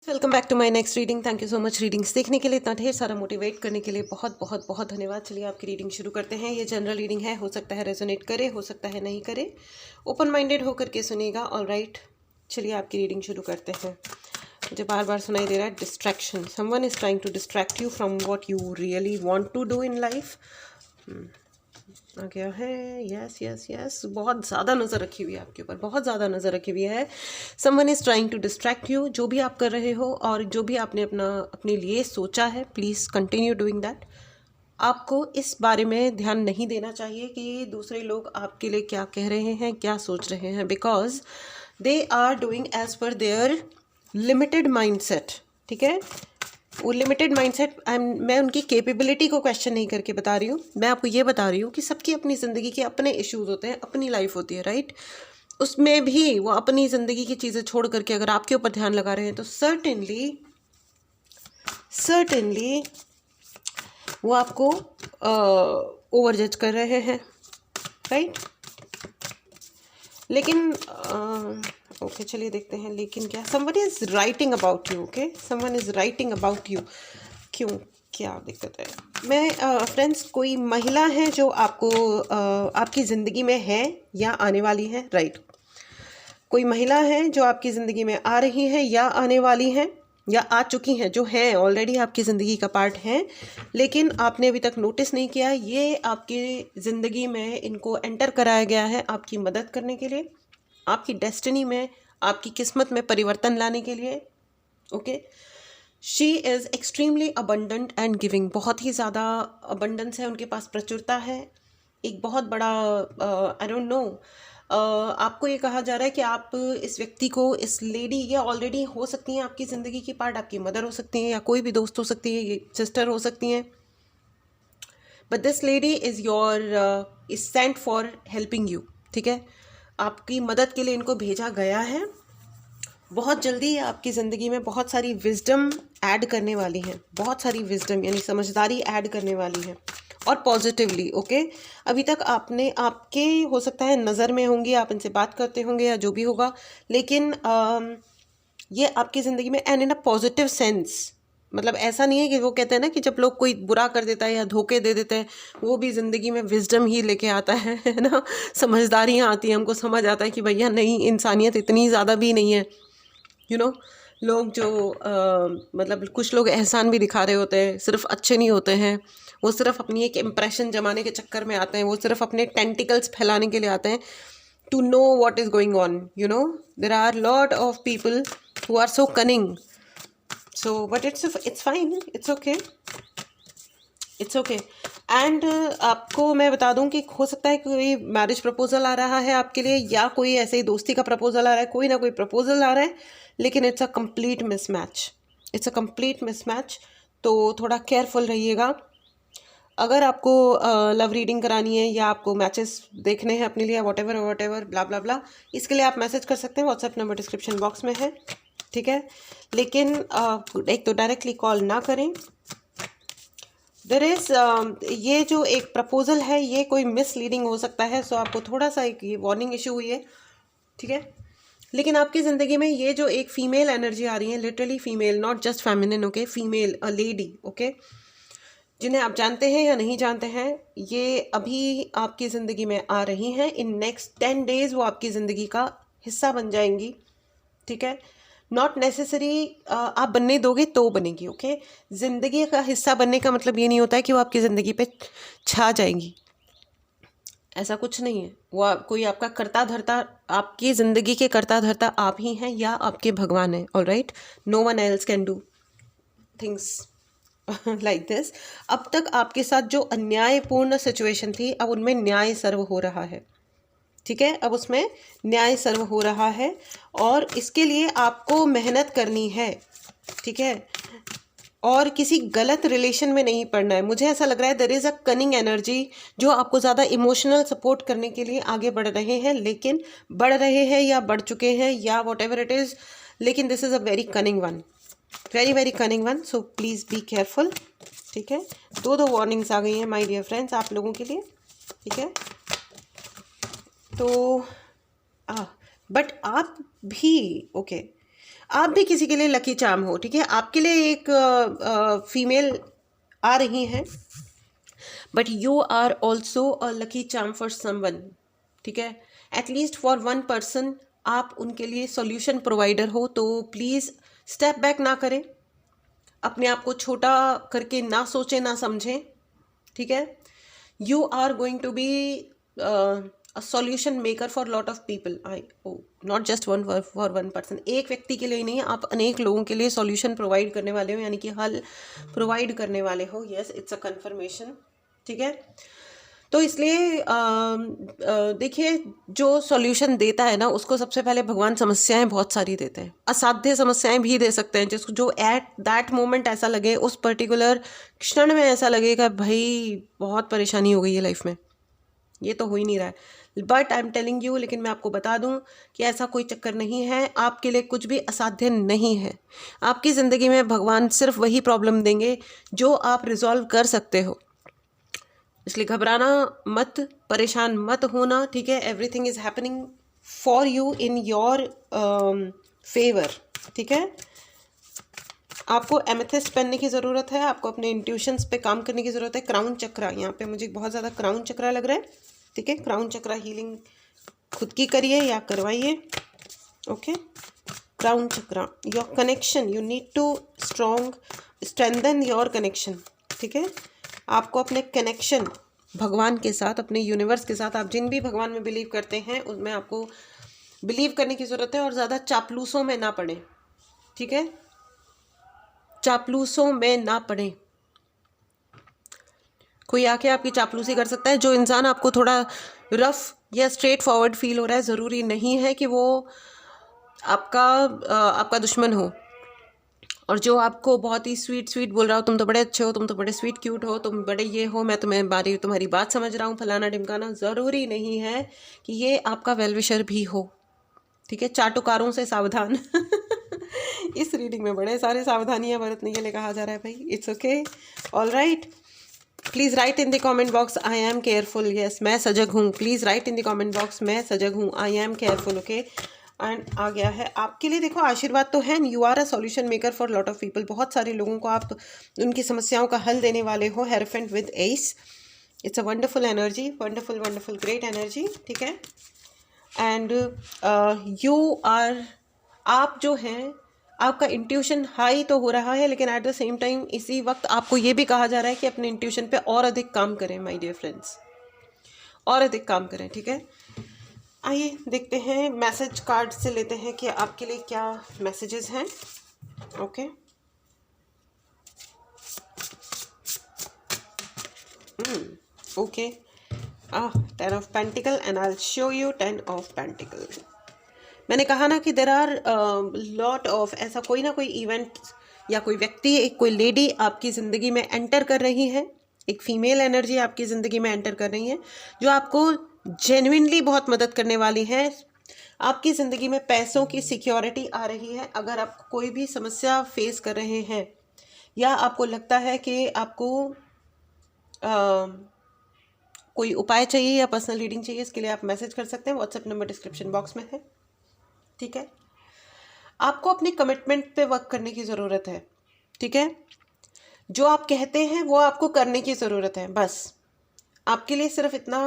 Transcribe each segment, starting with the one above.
Welcome back to my next reading. Thank you so much readings देखने के लिए, इतना ढेर सारा मोटिवेट करने के लिए बहुत बहुत बहुत धन्यवाद। चलिए आपकी रीडिंग शुरू करते हैं। ये जनरल रीडिंग है, हो सकता है रेजोनेट करे, हो सकता है नहीं करे। ओपन माइंडेड होकर के सुनिएगा। ऑल राइट, चलिए आपकी रीडिंग शुरू करते हैं। मुझे बार बार सुनाई दे रहा है distraction. Someone is trying to distract you from what you really want to do in life. आ गया है, यस यस यस। बहुत ज़्यादा नज़र रखी हुई है आपके ऊपर, बहुत ज़्यादा नज़र रखी हुई है। Someone is trying to distract you. जो भी आप कर रहे हो और जो भी आपने अपने लिए सोचा है, प्लीज़ कंटिन्यू डूइंग दैट। आपको इस बारे में ध्यान नहीं देना चाहिए कि दूसरे लोग आपके लिए क्या कह रहे हैं, क्या सोच रहे हैं, because they are doing as per their limited mindset. ठीक है, वो लिमिटेड माइंडसेट, मैं उनकी कैपेबिलिटी को क्वेश्चन नहीं करके बता रही हूँ। मैं आपको ये बता रही हूँ कि सबकी अपनी ज़िंदगी के अपने इश्यूज होते हैं, अपनी लाइफ होती है, राइट। उसमें भी वो अपनी ज़िंदगी की चीज़ें छोड़ करके अगर आपके ऊपर ध्यान लगा रहे हैं तो सर्टेनली वो आपको ओवर जज कर रहे हैं, राइट। लेकिन ओके चलिए देखते हैं। लेकिन क्या, someone is writing about you. Okay, someone is writing about you. क्यों, क्या दिक्कत है? मैं फ्रेंड्स, कोई महिला है जो आपको आपकी ज़िंदगी में है या आने वाली है, राइट। कोई महिला है जो आपकी ज़िंदगी में आ रही है या आने वाली है या आ चुकी हैं, जो हैं ऑलरेडी आपकी ज़िंदगी का पार्ट हैं, लेकिन आपने अभी तक नोटिस नहीं किया। ये आपकी ज़िंदगी में इनको एंटर कराया गया है आपकी मदद करने के लिए, आपकी डेस्टिनी में, आपकी किस्मत में परिवर्तन लाने के लिए। Okay, she is extremely abundant and giving. बहुत ही ज़्यादा अबंडेंस है उनके पास, प्रचुरता है। एक बहुत बड़ा आई डोंट नो, आपको ये कहा जा रहा है कि आप इस व्यक्ति को, इस लेडी, ये ऑलरेडी हो सकती हैं आपकी ज़िंदगी की पार्ट, आपकी मदर हो सकती हैं या कोई भी दोस्त हो सकती है, ये सिस्टर हो सकती हैं। But this lady is is sent for helping you. ठीक है, आपकी मदद के लिए इनको भेजा गया है। बहुत जल्दी आपकी ज़िंदगी में बहुत सारी विजडम ऐड करने वाली हैं, बहुत सारी विजडम यानी समझदारी ऐड करने वाली है, और पॉजिटिवली। ओके, अभी तक आपने, आपके हो सकता है नज़र में होंगी, आप इनसे बात करते होंगे या जो भी होगा, लेकिन ये आपकी ज़िंदगी में and in a positive sense. मतलब ऐसा नहीं है कि वो कहते हैं ना कि जब लोग कोई बुरा कर देता है या धोखे दे देते हैं, वो भी ज़िंदगी में विजडम ही लेके आता है ना, समझदारियाँ आती हैं, हमको समझ आता है कि भैया नहीं, इंसानियत इतनी ज़्यादा भी नहीं है। यू नो, लोग जो मतलब कुछ लोग एहसान भी दिखा रहे होते हैं, सिर्फ अच्छे नहीं होते हैं। वो सिर्फ अपनी एक इम्प्रेशन जमाने के चक्कर में आते हैं, वो सिर्फ अपने टेंटिकल्स फैलाने के लिए आते हैं to know what is going on. You know, there are lot of people who are so cunning. So but it's fine, it's okay, it's okay. And आपको मैं बता दूं कि हो सकता है कोई मैरिज प्रपोजल आ रहा है आपके लिए, या कोई ऐसे ही दोस्ती का प्रपोजल आ रहा है, कोई ना कोई प्रपोजल आ रहा है, लेकिन it's a complete mismatch, it's a complete mismatch. तो थोड़ा केयरफुल रहिएगा। अगर आपको लव रीडिंग करानी है या आपको मैचेस देखने हैं अपने लिए, वॉट एवर ब्ला ब्ला ब्ला, इसके लिए आप मैसेज कर सकते हैं। व्हाट्सएप नंबर डिस्क्रिप्शन बॉक्स में है, ठीक है। लेकिन एक तो डायरेक्टली कॉल ना करें। देर इज़ ये जो एक प्रपोजल है, ये कोई मिसलीडिंग हो सकता है, सो आपको थोड़ा सा एक ये वार्निंग इशू हुई है, ठीक है। लेकिन आपकी ज़िंदगी में ये जो एक फीमेल एनर्जी आ रही है, literally female, not just feminine, okay, female, a lady, okay, जिन्हें आप जानते हैं या नहीं जानते हैं, ये अभी आपकी ज़िंदगी में आ रही हैं। इन नेक्स्ट 10 डेज़ वो आपकी ज़िंदगी का हिस्सा बन जाएंगी, ठीक है। नॉट नेसेसरी आप बनने दोगे तो बनेगी, ओके। ज़िंदगी का हिस्सा बनने का मतलब ये नहीं होता है कि वो आपकी ज़िंदगी पे छा जाएंगी, ऐसा कुछ नहीं है। वो कोई आपका कर्ता धर्ता, आपकी ज़िंदगी के कर्ता धर्ता आप ही हैं या आपके भगवान हैं, alright. No one else can do things like this. अब तक आपके साथ जो अन्यायपूर्ण सिचुएशन थी, अब उनमें न्याय सर्व हो रहा है, ठीक है। अब उसमें न्याय सर्व हो रहा है और इसके लिए आपको मेहनत करनी है, ठीक है, और किसी गलत रिलेशन में नहीं पड़ना है। मुझे ऐसा लग रहा है there is a cunning energy जो आपको ज़्यादा इमोशनल सपोर्ट करने के लिए आगे बढ़ रहे हैं, लेकिन बढ़ रहे हैं या बढ़ चुके हैं या वॉट एवर इट इज़, लेकिन this is a very cunning one, very very cunning one. So please be careful, ठीक है। दो वार्निंग्स आ गई हैं माय डियर फ्रेंड्स आप लोगों के लिए, ठीक है। तो बट आप भी ओके, आप भी किसी के लिए लकी चार्म हो, ठीक है। आपके लिए एक फीमेल आ रही हैं, but you are also a lucky charm for someone, ठीक है। एटलीस्ट फॉर वन पर्सन आप उनके लिए सॉल्यूशन प्रोवाइडर हो। तो प्लीज़ स्टेप बैक ना करें, अपने आप को छोटा करके ना सोचें, ना समझें, ठीक है। You are going to be a solution maker for lot of people, I not just one for one person. एक व्यक्ति के लिए नहीं, आप अनेक लोगों के लिए सॉल्यूशन प्रोवाइड करने वाले हो, यानी कि हल प्रोवाइड करने वाले हो। यस, इट्स अ कन्फर्मेशन, ठीक है। तो इसलिए देखिए, जो सॉल्यूशन देता है ना, उसको सबसे पहले भगवान समस्याएं बहुत सारी देते हैं, असाध्य समस्याएं भी दे सकते हैं, जिसको जो एट दैट मोमेंट ऐसा लगे, उस पर्टिकुलर क्षण में ऐसा लगेगा भाई बहुत परेशानी हो गई है लाइफ में, ये तो हो ही नहीं रहा है। But I am telling you, लेकिन मैं आपको बता दूं कि ऐसा कोई चक्कर नहीं है, आपके लिए कुछ भी असाध्य नहीं है। आपकी ज़िंदगी में भगवान सिर्फ वही प्रॉब्लम देंगे जो आप रिजॉल्व कर सकते हो, इसलिए घबराना मत, परेशान मत होना, ठीक है। Everything is happening for you in your favour, ठीक है। आपको एमेथिस्ट पहनने की ज़रूरत है, आपको अपने इंट्यूशंस पे काम करने की ज़रूरत है। क्राउन चक्रा, यहाँ पे मुझे बहुत ज़्यादा क्राउन चक्रा लग रहा है, ठीक है। क्राउन चक्रा हीलिंग खुद की करिए या करवाइए, okay. Crown chakra, your connection, you need to strengthen your connection, ठीक है। आपको अपने कनेक्शन भगवान के साथ, अपने यूनिवर्स के साथ, आप जिन भी भगवान में बिलीव करते हैं उसमें आपको बिलीव करने की ज़रूरत है, और ज़्यादा चापलूसों में ना पड़े, ठीक है। चापलूसों में ना पड़े। कोई आके आपकी चापलूसी कर सकता है। जो इंसान आपको थोड़ा रफ या स्ट्रेट फॉरवर्ड फील हो रहा है, ज़रूरी नहीं है कि वो आपका दुश्मन हो। और जो आपको बहुत ही स्वीट स्वीट बोल रहा हो, तुम तो बड़े अच्छे हो, तुम तो बड़े स्वीट क्यूट हो, तुम बड़े ये हो, मैं तुम्हारी बात समझ रहा हूँ, फलाना ढिमकाना, ज़रूरी नहीं है कि ये आपका वेलविशर भी हो, ठीक है। चाटुकारों से सावधान। इस रीडिंग में बड़े सारे सावधानियां बरतने के लिए कहा जा रहा है भाई। It's okay, all right. Please write in the comment box, I am careful. Yes, मैं सजग हूँ। Please write in the comment box, मैं सजग हूँ, I am careful, okay. And आ गया है आपके लिए, देखो आशीर्वाद तो है, you are a solution maker for lot of people. बहुत सारे लोगों को आप उनकी समस्याओं का हल देने वाले हो। Hierophant with S, it's a wonderful energy, wonderful wonderful great energy, ठीक है। एंड आप जो हैं, आपका इंट्यूशन हाई तो हो रहा है, लेकिन एट द सेम टाइम इसी वक्त आपको ये भी कहा जा रहा है कि अपने इंट्यूशन पे और अधिक काम करें माय डियर फ्रेंड्स, और अधिक काम करें, ठीक है। आइए देखते हैं, मैसेज कार्ड से लेते हैं कि आपके लिए क्या मैसेजेस हैं, okay. Okay, 10 of pentacle, and I will show you 10 of pentacle. मैंने कहा ना कि देर आर लॉट ऑफ, ऐसा कोई ना कोई इवेंट या कोई व्यक्ति, एक कोई लेडी आपकी ज़िंदगी में एंटर कर रही है, एक फीमेल एनर्जी आपकी ज़िंदगी में एंटर कर रही है, जो आपको जेन्युइनली बहुत मदद करने वाली है। आपकी ज़िंदगी में पैसों की सिक्योरिटी आ रही है। अगर आप कोई भी समस्या फेस कर रहे हैं, या आपको लगता है कि आपको कोई उपाय चाहिए या पर्सनल रीडिंग चाहिए, इसके लिए आप मैसेज कर सकते हैं। व्हाट्सएप नंबर डिस्क्रिप्शन बॉक्स में है, ठीक है। आपको अपनी कमिटमेंट पे वर्क करने की ज़रूरत है, ठीक है। जो आप कहते हैं वो आपको करने की ज़रूरत है, बस। आपके लिए सिर्फ इतना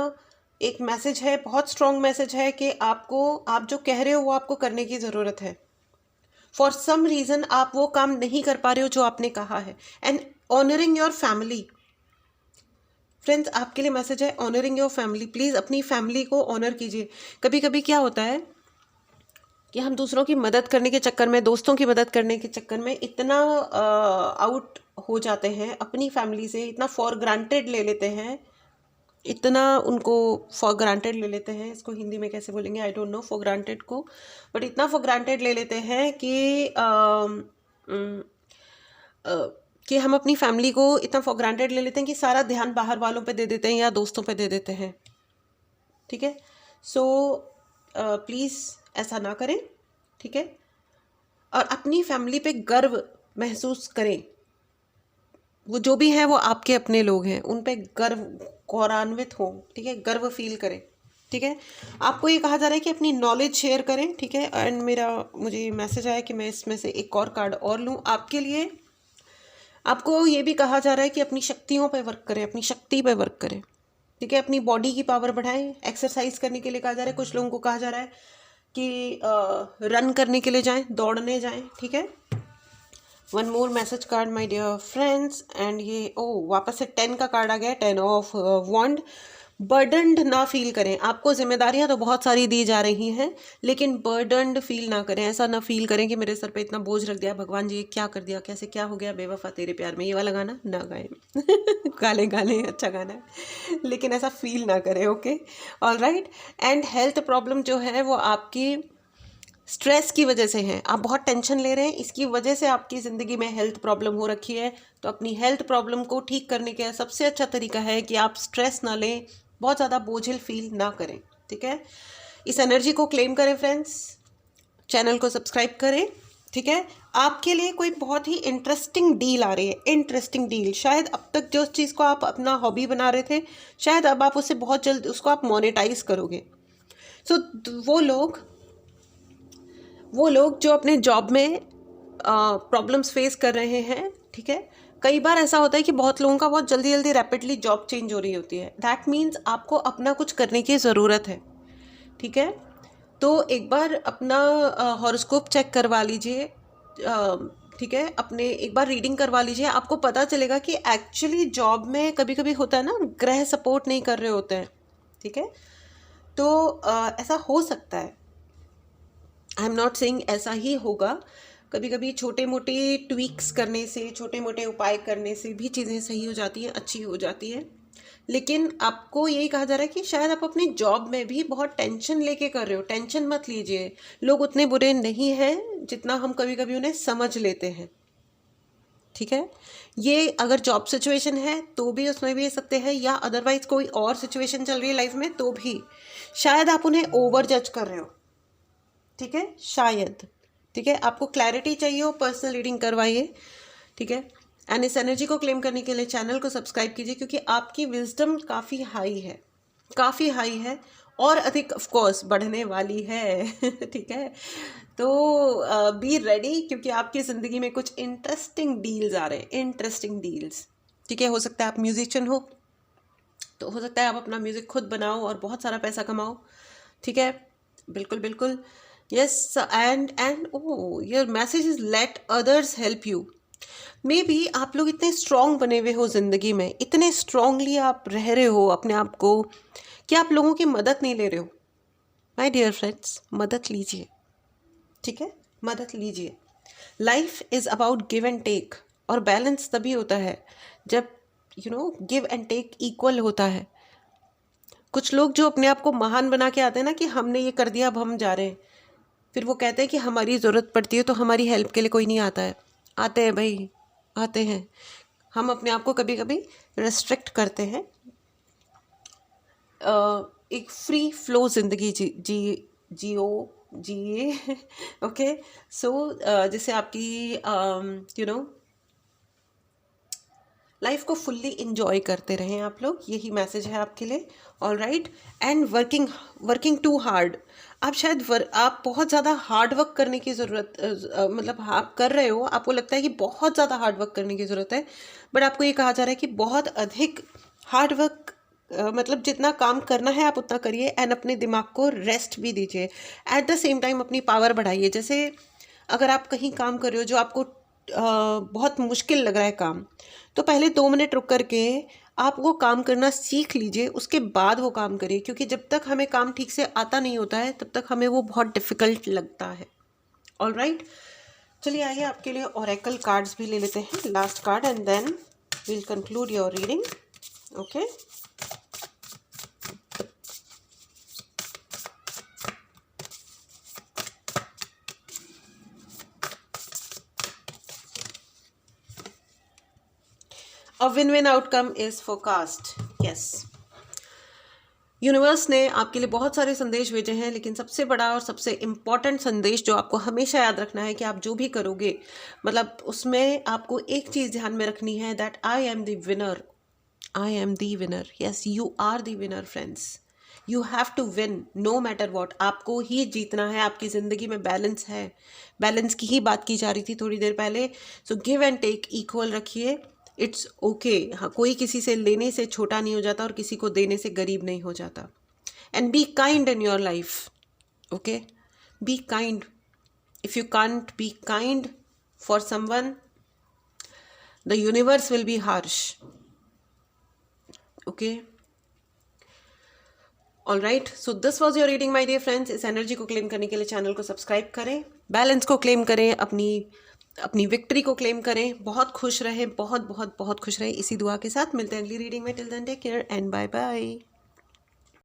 एक मैसेज है, बहुत स्ट्रॉन्ग मैसेज है कि आप जो कह रहे हो वो आपको करने की ज़रूरत है। फॉर सम रीज़न आप वो काम नहीं कर पा रहे हो जो आपने कहा है। And honouring your family, friends, आपके लिए मैसेज है ऑनरिंग योर फैमिली। प्लीज़ अपनी फैमिली को ऑनर कीजिए। कभी कभी क्या होता है कि हम दूसरों की मदद करने के चक्कर में, दोस्तों की मदद करने के चक्कर में इतना आउट हो जाते हैं अपनी फैमिली से, इतना फॉर ग्रांटेड ले लेते हैं, इतना उनको फॉर ग्रांटेड ले लेते हैं, इसको हिंदी में कैसे बोलेंगे I don't know, for granted को, बट इतना फॉर ग्रांटेड ले लेते हैं कि हम अपनी फैमिली को इतना फॉर ग्रांटेड ले लेते हैं कि सारा ध्यान बाहर वालों पे दे देते हैं या दोस्तों पे दे देते हैं, ठीक है। सो प्लीज़ ऐसा ना करें, ठीक है। और अपनी फैमिली पे गर्व महसूस करें। वो जो भी हैं वो आपके अपने लोग हैं, उन पे गर्व, गौरवान्वित हो, ठीक है, गर्व फील करें, ठीक है। आपको ये कहा जा रहा है कि अपनी नॉलेज शेयर करें, ठीक है। एंड मुझे मैसेज आया कि मैं इसमें से एक और कार्ड और लूँ आपके लिए। आपको ये भी कहा जा रहा है कि अपनी शक्तियों पे वर्क करें, अपनी शक्ति पे वर्क करें, ठीक है। अपनी बॉडी की पावर बढ़ाएं। एक्सरसाइज करने के लिए कहा जा रहा है। कुछ लोगों को कहा जा रहा है कि रन करने के लिए जाएं, दौड़ने जाएं, ठीक है। One more message card my dear friends. And ये वापस से 10 का कार्ड आ गया, 10 ऑफ वॉन्ड। बर्डनड ना फील करें। आपको जिम्मेदारियां तो बहुत सारी दी जा रही हैं, लेकिन बर्डनड फील ना करें। ऐसा ना फील करें कि मेरे सर पे इतना बोझ रख दिया भगवान जी, क्या कर दिया, कैसे क्या हो गया, बेवफा तेरे प्यार में, ये वाला गाना ना गाएं। गाले गाले अच्छा गाना है, लेकिन ऐसा फील ना करें, okay. All right. And health problem जो है वो आपकी स्ट्रेस की वजह से है। आप बहुत टेंशन ले रहे हैं, इसकी वजह से आपकी ज़िंदगी में हेल्थ प्रॉब्लम हो रखी है। तो अपनी हेल्थ प्रॉब्लम को ठीक करने का सबसे अच्छा तरीका है कि आप स्ट्रेस ना लें, बहुत ज़्यादा बोझिल फील ना करें, ठीक है। इस एनर्जी को क्लेम करें फ्रेंड्स, चैनल को सब्सक्राइब करें, ठीक है। आपके लिए कोई बहुत ही इंटरेस्टिंग डील आ रही है, इंटरेस्टिंग डील। शायद अब तक जो चीज़ को आप अपना हॉबी बना रहे थे, शायद अब आप उससे बहुत जल्द उसको आप मोनेटाइज करोगे। सो वो लोग जो अपने जॉब में प्रॉब्लम्स फेस कर रहे हैं, ठीक है। कई बार ऐसा होता है कि बहुत लोगों का बहुत जल्दी जल्दी रैपिडली जॉब चेंज हो रही होती है। दैट मीन्स आपको अपना कुछ करने की ज़रूरत है, ठीक है। तो एक बार अपना हॉरोस्कोप चेक करवा लीजिए, ठीक है। अपने एक बार रीडिंग करवा लीजिए, आपको पता चलेगा कि एक्चुअली जॉब में कभी कभी होता है ना, ग्रह सपोर्ट नहीं कर रहे होते हैं, ठीक है। तो ऐसा हो सकता है, आई एम नॉट सेइंग ऐसा ही होगा। कभी कभी छोटे मोटे ट्वीक्स करने से, छोटे मोटे उपाय करने से भी चीज़ें सही हो जाती हैं, अच्छी हो जाती हैं। लेकिन आपको यही कहा जा रहा है कि शायद आप अपनी जॉब में भी बहुत टेंशन लेके कर रहे हो। टेंशन मत लीजिए, लोग उतने बुरे नहीं हैं जितना हम कभी कभी उन्हें समझ लेते हैं, ठीक है। ये अगर जॉब सिचुएशन है तो भी उसमें भी ये सत्य है, या अदरवाइज कोई और सिचुएशन चल रही है लाइफ में तो भी शायद आप उन्हें ओवर जज कर रहे हो, ठीक है, शायद, ठीक है। आपको क्लैरिटी चाहिए हो, पर्सनल रीडिंग करवाइए, ठीक है। एंड इस एनर्जी को क्लेम करने के लिए चैनल को सब्सक्राइब कीजिए, क्योंकि आपकी विजडम काफ़ी हाई है, काफ़ी हाई है, और अधिक ऑफ कोर्स बढ़ने वाली है। ठीक है। तो बी रेडी, क्योंकि आपकी ज़िंदगी में कुछ इंटरेस्टिंग डील्स आ रहे हैं, इंटरेस्टिंग डील्स, ठीक है। हो सकता है आप म्यूजिशियन हो, तो हो सकता है आप अपना म्यूज़िक खुद बनाओ और बहुत सारा पैसा कमाओ, ठीक है। बिल्कुल बिल्कुल, yes. And your message is let others help you. May be आप लोग इतने स्ट्रांग बने हुए हो ज़िंदगी में, इतने स्ट्रांगली आप रह रहे हो अपने आप को, कि आप लोगों की मदद नहीं ले रहे हो। माय डियर फ्रेंड्स, मदद लीजिए, ठीक है, मदद लीजिए। Life is about give and take, और बैलेंस तभी होता है जब गिव एंड टेक इक्वल होता है। कुछ लोग जो अपने आप को महान बना के आते हैं ना, कि हमने ये कर दिया अब हम जा रहे हैं, फिर वो कहते हैं कि हमारी ज़रूरत पड़ती है तो हमारी हेल्प के लिए कोई नहीं आता है। आते हैं भाई, आते हैं। हम अपने आप को कभी कभी रेस्ट्रिक्ट करते हैं। एक फ्री फ्लो ज़िंदगी जिए। ओके। सो जिससे आपकी लाइफ को फुल्ली इंजॉय करते रहें आप लोग, यही मैसेज है आपके लिए। All right. And working too hard. आप शायद आप बहुत ज़्यादा हार्ड वर्क करने की ज़रूरत, मतलब आप कर रहे हो, आपको लगता है कि बहुत ज़्यादा हार्ड वर्क करने की ज़रूरत है, बट आपको ये कहा जा रहा है कि बहुत अधिक हार्ड वर्क, मतलब जितना काम करना है आप उतना करिए, एंड अपने दिमाग को रेस्ट भी दीजिए। एट द सेम टाइम अपनी पावर बढ़ाइए। जैसे अगर आप कहीं काम कर रहे हो जो आपको बहुत मुश्किल लग रहा है काम, तो पहले 2 मिनट रुक करके आप वो काम करना सीख लीजिए, उसके बाद वो काम करिए। क्योंकि जब तक हमें काम ठीक से आता नहीं होता है, तब तक हमें वो बहुत डिफ़िकल्ट लगता है। All right. चलिए आइए आपके लिए ओरेकल कार्ड्स भी ले लेते हैं, last card, and then we'll conclude your reading. Okay. A win-win outcome is forecast. Yes. Universe ने आपके लिए बहुत सारे संदेश भेजे हैं, लेकिन सबसे बड़ा और सबसे इम्पॉर्टेंट संदेश जो आपको हमेशा याद रखना है कि आप जो भी करोगे, मतलब उसमें आपको एक चीज़ ध्यान में रखनी है, that I am the winner. I am the winner. Yes, you are the winner friends. You have to win no matter what, आपको ही जीतना है। आपकी ज़िंदगी में बैलेंस है, बैलेंस की ही बात की जा रही थी थोड़ी देर पहले। So give and take equal रखिए, इट्स ओके। हाँ, कोई किसी से लेने से छोटा नहीं हो जाता और किसी को देने से गरीब नहीं हो जाता। And be kind in your life, okay, be kind. If you can't be kind for someone, the universe will be harsh, okay. All right, so this was your reading my dear friends. इस energy को claim करने के लिए channel को subscribe करें, balance को claim करें, अपनी विक्ट्री को क्लेम करें। बहुत खुश रहें, बहुत बहुत बहुत खुश रहें। इसी दुआ के साथ मिलते हैं अगली रीडिंग में। Till then take care and bye bye.